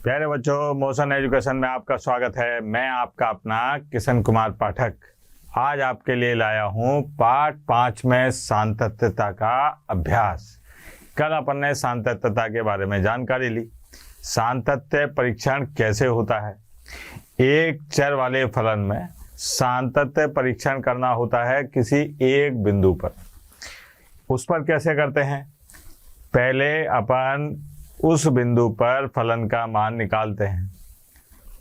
प्यारे बच्चों, motion education में आपका स्वागत है। मैं आपका अपना किशन कुमार पाठक आज आपके लिए लाया हूँ पाठ 5 में सांतत्यता का अभ्यास। कल अपन ने सांतत्यता के बारे में जानकारी ली। सांतत्य परीक्षण कैसे होता है? एक चर वाले फलन में सांतत्य परीक्षण करना होता है किसी एक बिंदु पर। उस पर कैसे करते हैं? पहले अपन उस बिंदु पर फलन का मान निकालते हैं,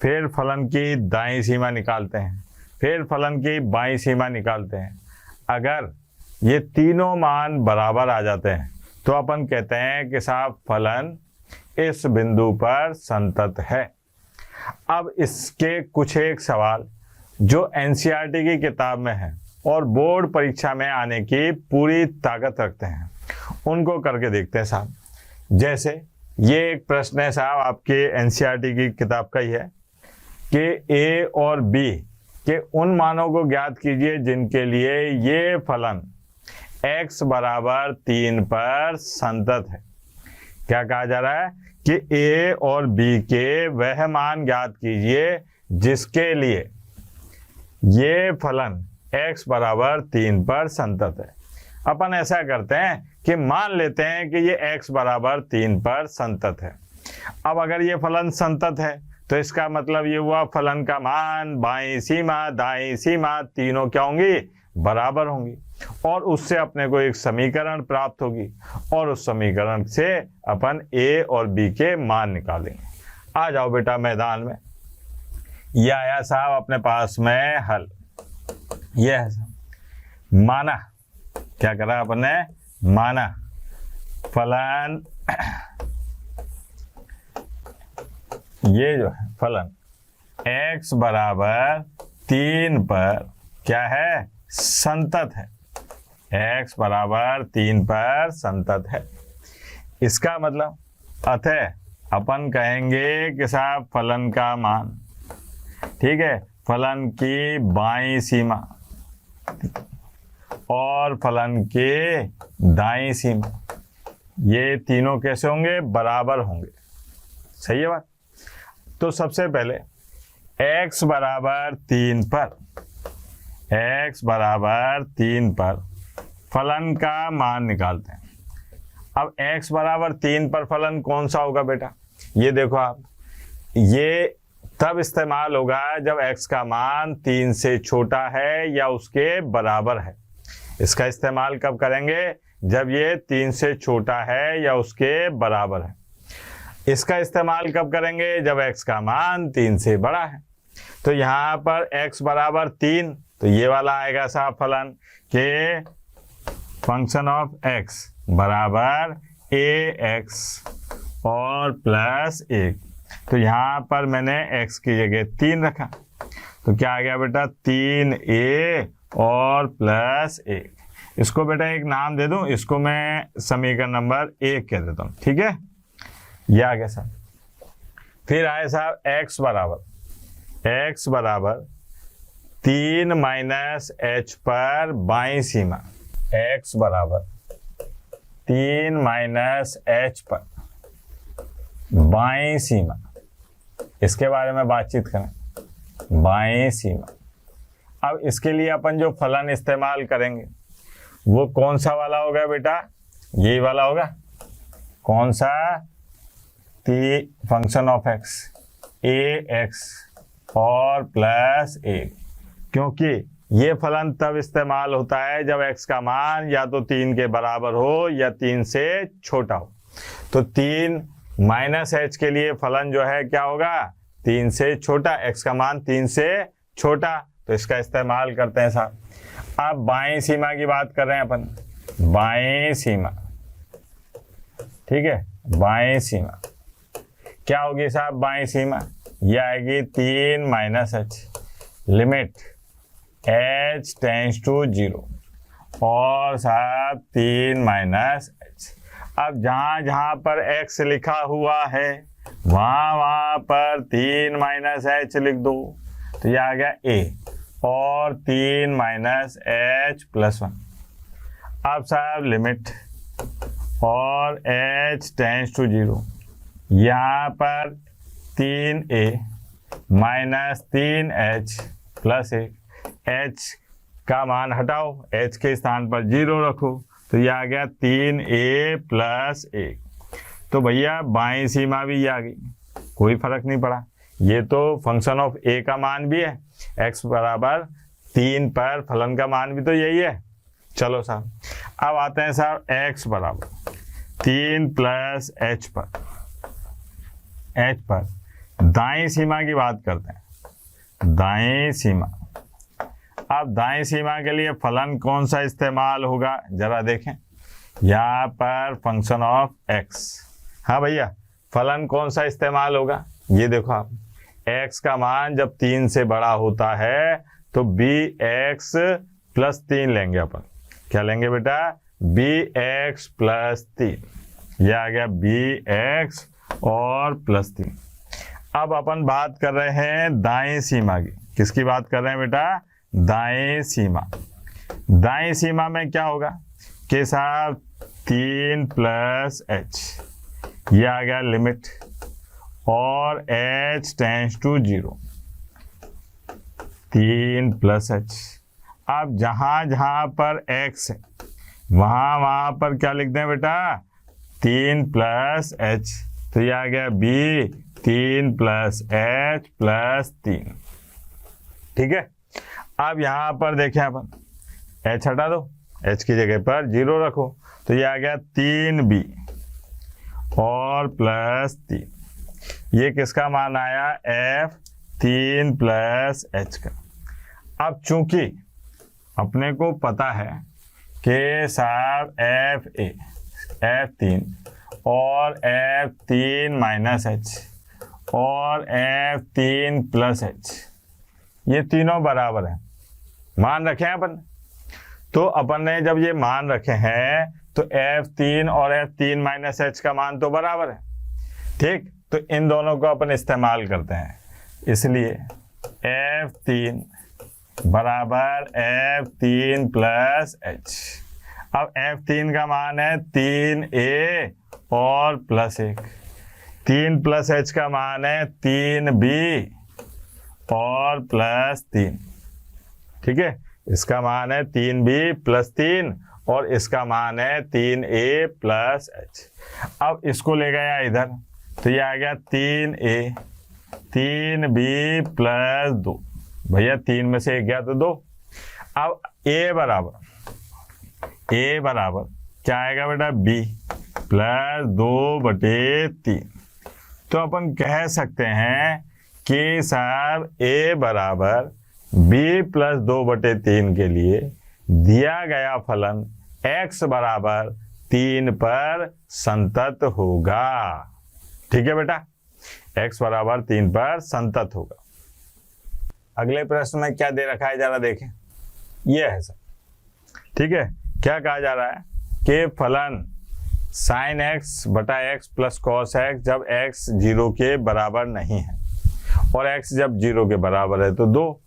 फिर फलन की दाईं सीमा निकालते हैं, फिर फलन की बाईं सीमा निकालते हैं। अगर ये तीनों मान बराबर आ जाते हैं तो अपन कहते हैं कि साहब फलन इस बिंदु पर संतत है। अब इसके कुछ एक सवाल जो एनसीईआरटी की किताब में है और बोर्ड परीक्षा में आने की पूरी ताकत रखते हैं, उनको करके देखते हैं साहब। जैसे ये एक प्रश्न है साहब, आपके एनसीईआरटी की किताब का ही है कि ए और बी के उन मानों को ज्ञात कीजिए जिनके लिए ये फलन x बराबर 3 पर संतत है। क्या कहा जा रहा है कि ए और बी के वह मान ज्ञात कीजिए जिसके लिए ये फलन x बराबर 3 पर संतत है। अपन ऐसा करते हैं कि मान लेते हैं कि ये x बराबर 3 पर संतत है। अब अगर ये फलन संतत है तो इसका मतलब ये हुआ फलन का मान, बाईं सीमा, दाईं सीमा तीनों क्या होंगी? बराबर होंगी। और उससे अपने को एक समीकरण प्राप्त होगी और उस समीकरण से अपन a और b के मान निकालेंगे। आ जाओ बेटा मैदान में। यह आया साहब अपने पास में हल। यह है माना, क्या करा अपने? माना फलन ये जो है फलन x बराबर 3 पर क्या है? संतत है। x बराबर 3 पर संतत है। इसका मतलब अतः अपन कहेंगे कि साहब फलन का मान, ठीक है, फलन की बाईं सीमा और फलन के दाईं सीमा ये तीनों कैसे होंगे? बराबर होंगे। सही है बात? तो सबसे पहले x बराबर 3 पर, x बराबर 3 पर फलन का मान निकालते हैं। अब x बराबर 3 पर फलन कौन सा होगा बेटा? ये देखो आप, ये तब इस्तेमाल होगा जब x का मान 3 से छोटा है या उसके बराबर है। इसका इस्तेमाल कब करेंगे? जब ये 3 से छोटा है या उसके बराबर है। इसका इस्तेमाल कब करेंगे? जब x का मान 3 से बड़ा है। तो यहाँ पर x बराबर 3, तो ये वाला आएगा साहब फलन के फंक्शन ऑफ x बराबर ax और प्लस 1। तो यहाँ पर मैंने x की जगह 3 रखा, तो क्या आ गया बेटा? 3a और प्लस 1। इसको बेटा एक नाम दे दूं, इसको मैं समीकरण नंबर 1 कह देता हूं। ठीक है, ये आ गया साहब। फिर आए साहब x बराबर 3 माइनस h पर बाईं सीमा। x बराबर 3 माइनस h पर बाईं सीमा, इसके बारे में बातचीत करें। बाईं सीमा। अब इसके लिए अपन जो फलन इस्तेमाल करेंगे वो कौन सा वाला होगा बेटा? ये वाला होगा। कौन सा? फंक्शन ऑफ x ax और प्लस 1, क्योंकि ये फलन तब इस्तेमाल होता है जब x का मान या तो 3 के बराबर हो या 3 से छोटा हो। तो 3 माइनस h के लिए फलन जो है क्या होगा? 3 से छोटा, x का मान 3 से छोटा, तो इसका इस्तेमाल करते हैं साहब। अब बाईं सीमा की बात कर रहे हैं अपन। बाईं सीमा, ठीक है, बाईं सीमा क्या होगी साहब? बाईं सीमा ये आएगी 3 minus h, limit h tends to 0 और साहब 3 माइनस h। अब जहां पर x लिखा हुआ है वहां पर 3 माइनस h लिख दो, तो ये आ गया a और 3 माइनस h प्लस 1। अब साहब लिमिट और h टेंड्स टू 0, यहाँ पर 3a minus 3h plus 1। h का मान हटाओ, h के स्थान पर 0 रखो, तो ये आ गया 3a प्लस 1। तो भैया बाईं सीमा भी आ गई, कोई फर्क नहीं पड़ा। ये तो फंक्शन ऑफ a का मान भी है, x बराबर 3 पर फलन का मान भी तो यही है। चलो साहब, अब आते हैं साहब x बराबर 3 प्लस h पर दाईं सीमा की बात करते हैं। दाईं सीमा, अब दाईं सीमा के लिए फलन कौन सा इस्तेमाल होगा जरा देखें। यहाँ पर फंक्शन ऑफ x, हाँ भैया फलन कौन सा इस्तेमाल होगा, ये देखो आप, x का मान जब 3 से बड़ा होता है तो bx प्लस 3 लेंगे अपन। क्या लेंगे बेटा, bx प्लस 3, यह आ गया bx और प्लस 3। अब अपन बात कर रहे हैं दाएं सीमा की। किसकी बात कर रहे हैं बेटा, दाएं सीमा। दाएं सीमा में क्या होगा कि साहब 3 प्लस h, ये आ गया लिमिट, और h tends to 0, 3 plus h। अब जहां जहां पर x है वहां पर क्या लिख दें बेटा, 3 प्लस h, तो ये आ गया b 3 प्लस h प्लस 3। ठीक है, अब यहां पर देखें अपन, h हटा दो, h की जगह पर 0 रखो, तो ये आ गया 3b और प्लस 3। ये किसका मान आया, f 3 प्लस h का। अब चूंकि अपने को पता है कि साहब f3 और f3 माइनस h और f3 प्लस h, ये तीनों बराबर हैं, मान रखे हैं अपन। तो अपन ने जब ये मान रखे हैं तो f3 और f3 माइनस h का मान तो बराबर है। ठीक, तो इन दोनों को अपन इस्तेमाल करते हैं, इसलिए f3 बराबर f3 प्लस h। अब f3 का मान है 3a और प्लस 1, 3 प्लस h का मान है 3b और प्लस 3। ठीक है, इसका मान है 3b प्लस 3 और इसका मान है 3a प्लस h। अब इसको ले गया इधर, तो ये आ गया 3a 3b प्लस 2, भैया 3 में से 1 गया तो 2। अब a बराबर क्या आएगा बेटा, b प्लस 2/3। तो अपन कह सकते हैं कि साहब a बराबर b प्लस 2/3 के लिए दिया गया फलन x बराबर 3 पर संतत होगा। ठीक है बेटा, x बराबर 3 पर संतत होगा। अगले प्रश्न में क्या दे रखा है जरा देखें, ये है सर। ठीक है, क्या कहा जा रहा है कि फलन sin x बटा x प्लस cos x जब x 0 के बराबर नहीं है और x जब 0 के बराबर है तो 2,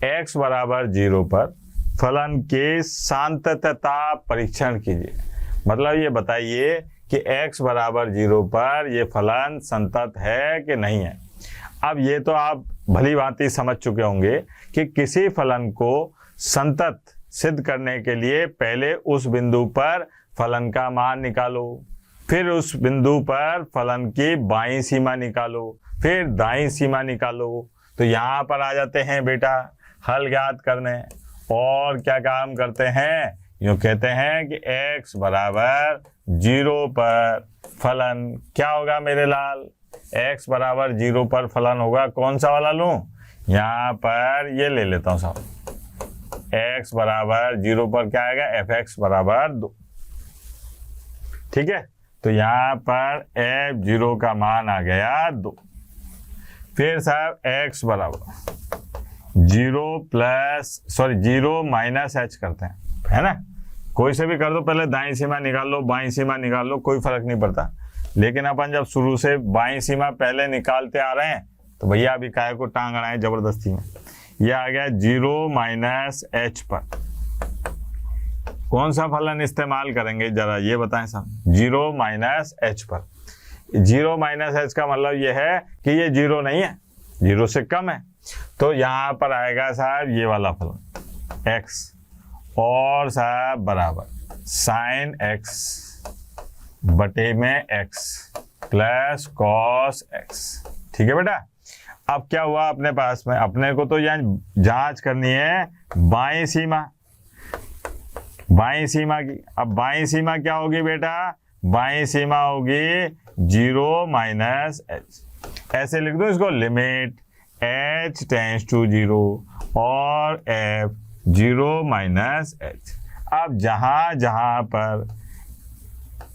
x बराबर 0 पर फलन के सांततता परीक्षण कीजिए। मतलब ये बताइए कि x बराबर 0 पर ये फलन संतत है कि नहीं है। अब ये तो आप भली भांति समझ चुके होंगे कि किसी फलन को संतत सिद्ध करने के लिए पहले उस बिंदु पर फलन का मान निकालो, फिर उस बिंदु पर फलन की बाईं सीमा निकालो, फिर दाईं सीमा निकालो। तो यहाँ पर आ जाते हैं बेटा हल ज्ञात करने, और क्या काम करते हैं, यूँ कहते हैं कि x बराबर 0 पर फलन क्या होगा मेरे लाल, x बराबर 0 पर फलन होगा, कौन सा वाला लूँ, यहाँ पर ये ले लेता हूँ साहब, x बराबर 0 पर क्या आएगा, fx बराबर 2। ठीक है, तो यहाँ पर f0 का मान आ गया 2। फिर साहब x बराबर 0 माइनस h करते हैं, है ना, कोई से भी कर दो, पहले दाईं सीमा निकाल लो बाईं सीमा निकाल लो, कोई फर्क नहीं पड़ता। लेकिन अपन जब शुरू से बाईं सीमा पहले निकालते आ रहे हैं तो भैया अभी काय को टांग अड़ाएं जबरदस्ती में। ये आ गया 0 माइनस h पर कौन सा फलन इस्तेमाल करेंगे जरा ये बताएं साहब, 0 माइनस h पर। जीरो माइनस एच का मतलब ये है कि ये जीरो नहीं है, जीरो से कम है। तो यहाँ पर आएगा साहब ये वाला फलन एक्स और साहब बराबर साइन एक्स बटे में एक्स प्लस कॉस एक्स। ठीक है बेटा। अब क्या हुआ अपने पास में, अपने को तो यहाँ जांच करनी है बाईं सीमा, बाईं सीमा की। अब बाईं सीमा क्या होगी बेटा, बाईं सीमा होगी जीरो माइनस एच। ऐसे लिख दो इसको, limit h tends to zero और एफ जीरो माइनस एच। अब जहां जहां पर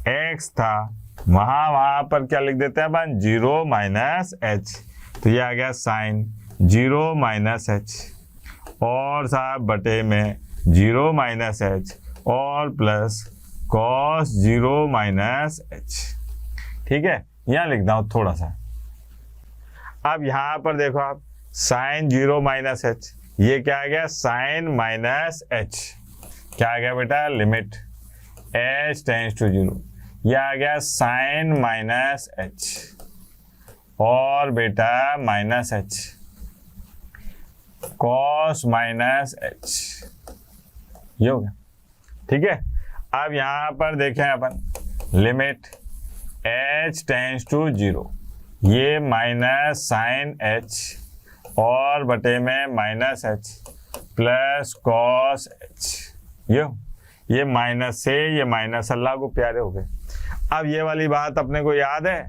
एक्स था वहां पर क्या लिख देते हैं अपन, जीरो माइनस एच। तो ये आ गया साइन जीरो माइनस एच और साहब बटे में जीरो माइनस एच और plus cos zero minus H. ठीक है, यहाँ लिखता हूँ थोड़ा सा। अब यहाँ पर देखो आप, साइन जीरो माइनस एच, ये क्या आ गया साइन माइनस एच। क्या आ गया बेटा, limit h tends to zero, ये आ गया साइन माइनस एच और बेटा minus h cos minus h, ये हो गया। ठीक है। अब यहां पर देखें अपन, limit h tends to zero, ये माइनस साइन एच और बटे में minus h plus cos h, ये माइनस से ये माइनस अल्लाह को प्यारे हो गए। अब ये वाली बात अपने को याद है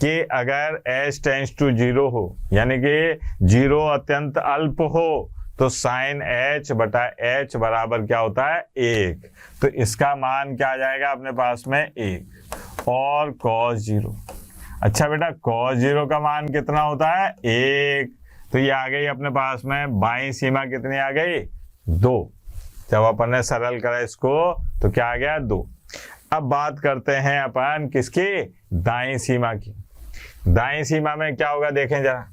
कि अगर h टेंड्स टू जीरो हो, यानी कि जीरो अत्यंत अल्प हो, तो साइन h बटा h बराबर क्या होता है, एक। तो इसका मान क्या आ जाएगा अपने पास में, एक। और cos जीरो, अच्छा बेटा cos जीरो का मान कितना होता है, एक। तो ये आ गई अपने पास में बाईं सीमा कितनी आ गई, दो। जब अपन ने सरल करा इसको तो क्या आ गया, दो। अब बात करते हैं अपन किसकी, दाईं सीमा की। दाईं सीमा में क्या होगा देखें जरा,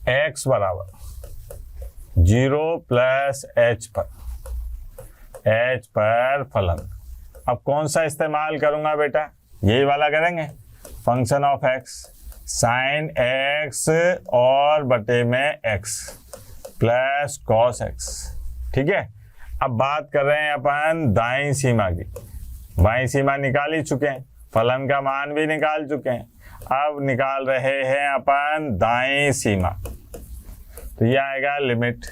x बराबर जीरो प्लस h पर फलन। अब कौन सा इस्तेमाल करूंगा बेटा, यही वाला करेंगे, function of x sine x और बटे में x प्लस कॉस x। ठीक है। अब बात कर रहे हैं अपन दाईं सीमा की। बाईं सीमा निकाल ही चुके हैं, फलन का मान भी निकाल चुके हैं, अब निकाल रहे हैं अपन दाईं सीमा। तो ये आएगा limit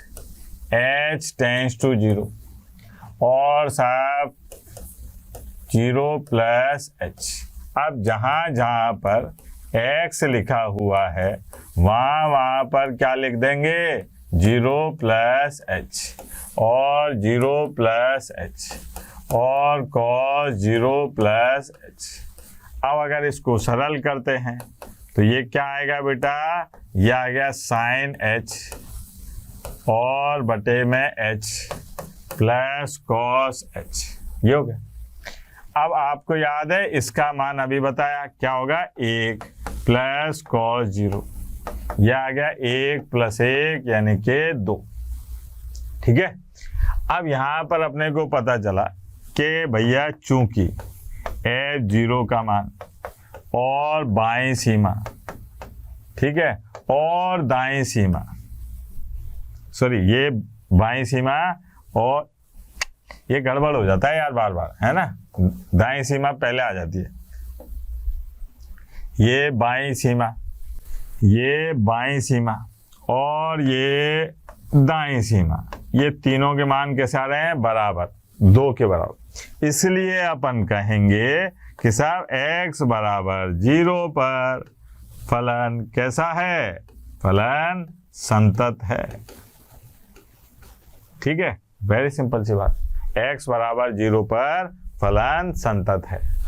h tends to zero और साहब जीरो प्लस h। अब जहां जहां पर x लिखा हुआ है वहां पर क्या लिख देंगे, जीरो प्लस h और जीरो प्लस h और cos जीरो प्लस h। अब अगर इसको सरल करते हैं तो ये क्या आएगा बेटा, ये आ गया साइन h और बटे में h प्लस कॉस h, ये हो गया। अब आपको याद है इसका मान अभी बताया क्या होगा, एक प्लस कॉस जीरो, ये आ गया एक प्लस एक यानी के दो। ठीक है। अब यहाँ पर अपने को पता चला कि भैया चूंकि h जीरो का मान और बाईं सीमा, ठीक है, और दाईं सीमा, सॉरी ये बाईं सीमा और ये गड़बड़ हो जाता है यार बार बार, है ना, दाईं सीमा पहले आ जाती है, ये बाईं सीमा, ये बाईं सीमा और ये दाईं सीमा, ये तीनों के मान कैसे आ रहे हैं, बराबर, दो के बराबर। इसलिए अपन कहेंगे कि साहब x बराबर जीरो पर फलन कैसा है, फलन संतत है। ठीक है, वेरी सिंपल सी बात, x बराबर जीरो पर फलन संतत है।